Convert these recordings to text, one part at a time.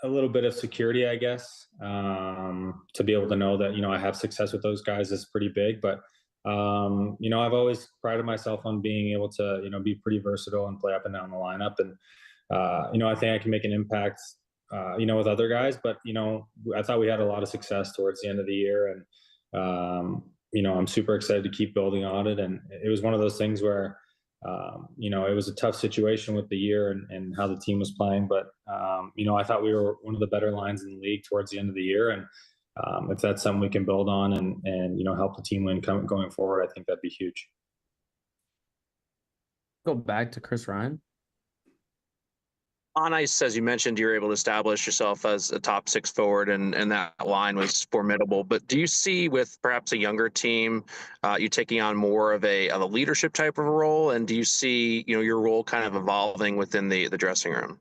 a little bit of security, I guess, to be able to know that, I have success with those guys is pretty big. But, I've always prided myself on being able to, be pretty versatile and play up and down the lineup. And, I think I can make an impact, with other guys. But, I thought we had a lot of success towards the end of the year. And, I'm super excited to keep building on it. And it was one of those things where, it was a tough situation with the year and how the team was playing, but I thought we were one of the better lines in the league towards the end of the year, and if that's something we can build on and help the team win going forward, I think that'd be huge. Go back to Chris Ryan. On ice, as you mentioned, you're able to establish yourself as a top six forward, and that line was formidable. But do you see with perhaps a younger team, you taking on more of a leadership type of a role? And do you see, your role kind of evolving within the dressing room?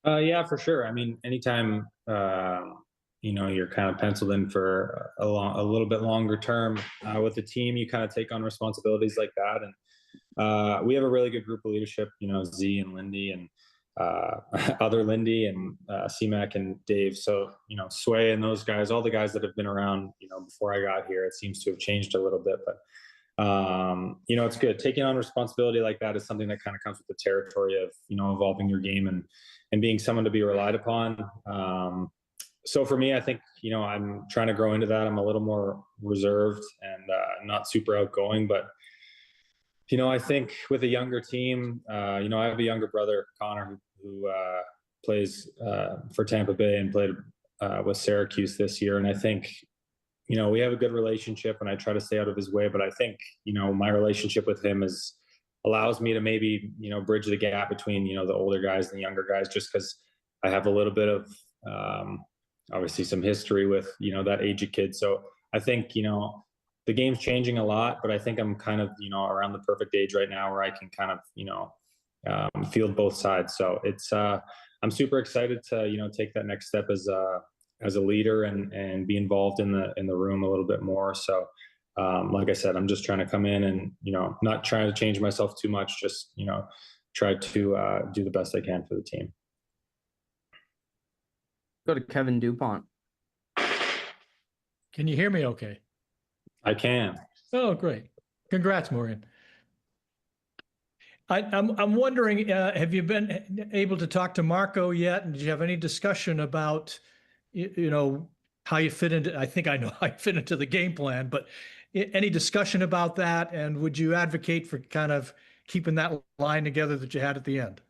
Yeah, for sure. I mean, anytime, you're kind of penciled in for a little bit longer term with the team, you kind of take on responsibilities like that. And we have a really good group of leadership, Z and Lindy and other Lindy and C-Mac and Dave. So, Sway and those guys, all the guys that have been around, before I got here, it seems to have changed a little bit. But, it's good. Taking on responsibility like that is something that kind of comes with the territory of, evolving your game and being someone to be relied upon. So for me, I think, I'm trying to grow into that. I'm a little more reserved and not super outgoing, but I think with a younger team, I have a younger brother, Connor, who plays for Tampa Bay and played with Syracuse this year. And I think, we have a good relationship and I try to stay out of his way. But I think, my relationship with him allows me to maybe, bridge the gap between, the older guys and the younger guys, just because I have a little bit of obviously some history with, that aged kid. So I think, the game's changing a lot, but I think I'm kind of, around the perfect age right now where I can kind of, field both sides. So it's, I'm super excited to, take that next step as a leader and be involved in the room a little bit more. So, like I said, I'm just trying to come in and, not trying to change myself too much, just, try to do the best I can for the team. Go to Kevin DuPont. Can you hear me okay? I can. Oh, great. Congrats, Morgan. I'm wondering, have you been able to talk to Marco yet? And did you have any discussion about, how you fit into, I think I know how you fit into the game plan, but any discussion about that? And would you advocate for kind of keeping that line together that you had at the end?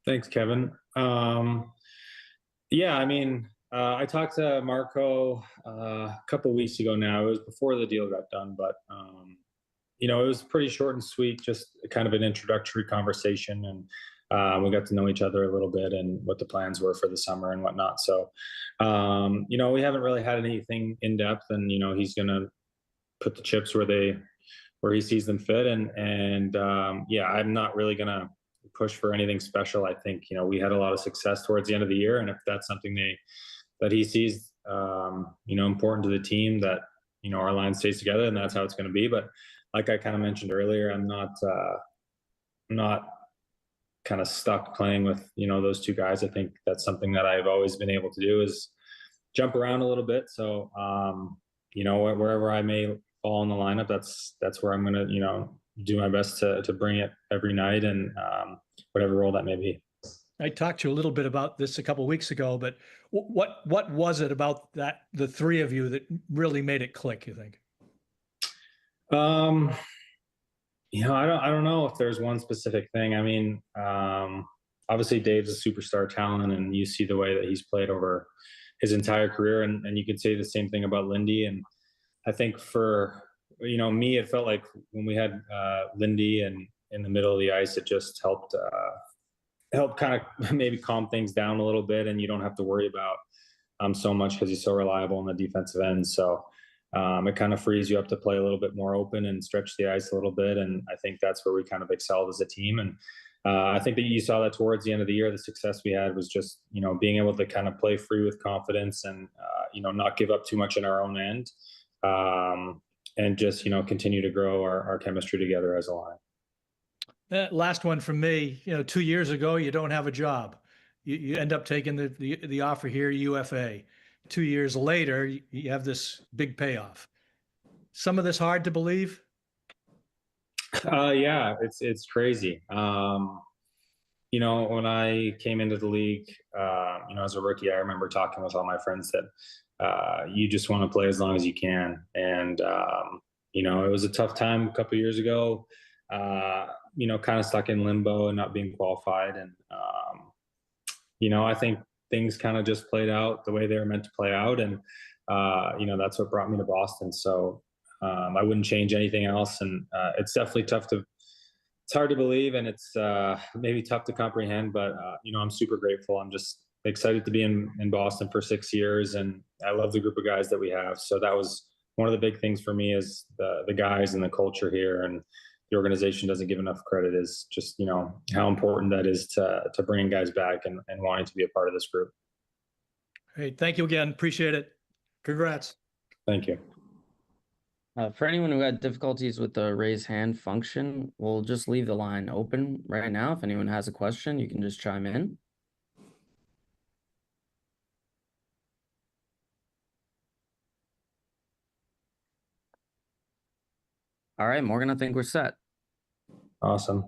Thanks, Kevin. Yeah, I mean, I talked to Marco a couple of weeks ago now. It was before the deal got done, but it was pretty short and sweet, just kind of an introductory conversation, and we got to know each other a little bit and what the plans were for the summer and whatnot. So, we haven't really had anything in depth, and he's gonna put the chips where he sees them fit, and yeah, I'm not really gonna push for anything special. I think we had a lot of success towards the end of the year, and if that's something that he sees, important to the team, that, our line stays together, and that's how it's going to be. But like I kind of mentioned earlier, I'm not kind of stuck playing with, those two guys. I think that's something that I've always been able to do, is jump around a little bit. So, wherever I may fall in the lineup, that's where I'm going to, do my best to bring it every night, and whatever role that may be. I talked to you a little bit about this a couple of weeks ago, but what was it about the three of you that really made it click, you think? I don't know if there's one specific thing. I mean, obviously Dave's a superstar talent, and you see the way that he's played over his entire career, and you could say the same thing about Lindy. And I think for, me, it felt like when we had Lindy and in the middle of the ice, it just helped kind of maybe calm things down a little bit, and you don't have to worry about so much because he's so reliable on the defensive end. So it kind of frees you up to play a little bit more open and stretch the ice a little bit. And I think that's where we kind of excelled as a team. And I think that you saw that towards the end of the year. The success we had was just, being able to kind of play free with confidence and, not give up too much in our own end. And just, continue to grow our chemistry together as a line. Last one from me. 2 years ago, you don't have a job. you end up taking the offer here, UFA. 2 years later, you have this big payoff. Some of this hard to believe. Yeah, it's crazy. You know, when I came into the league, you know, as a rookie, I remember talking with all my friends that you just want to play as long as you can. And, you know, it was a tough time a couple of years ago, you know, kind of stuck in limbo and not being qualified. And, you know, I think things kind of just played out the way they were meant to play out. And, you know, that's what brought me to Boston. So I wouldn't change anything else. And it's definitely tough to, it's hard to believe, and it's maybe tough to comprehend, but you know, I'm super grateful. I'm just excited to be in Boston for 6 years, and I love the group of guys that we have. So that was one of the big things for me, is the guys and the culture here, and the organization doesn't give enough credit, is just, you know, how important that is to bringing guys back and wanting to be a part of this group. Hey, thank you again. Appreciate it. Congrats. Thank you. For anyone who had difficulties with the raise hand function, we'll just leave the line open right now. If anyone has a question, you can just chime in. All right, Morgan, I think we're set. Awesome.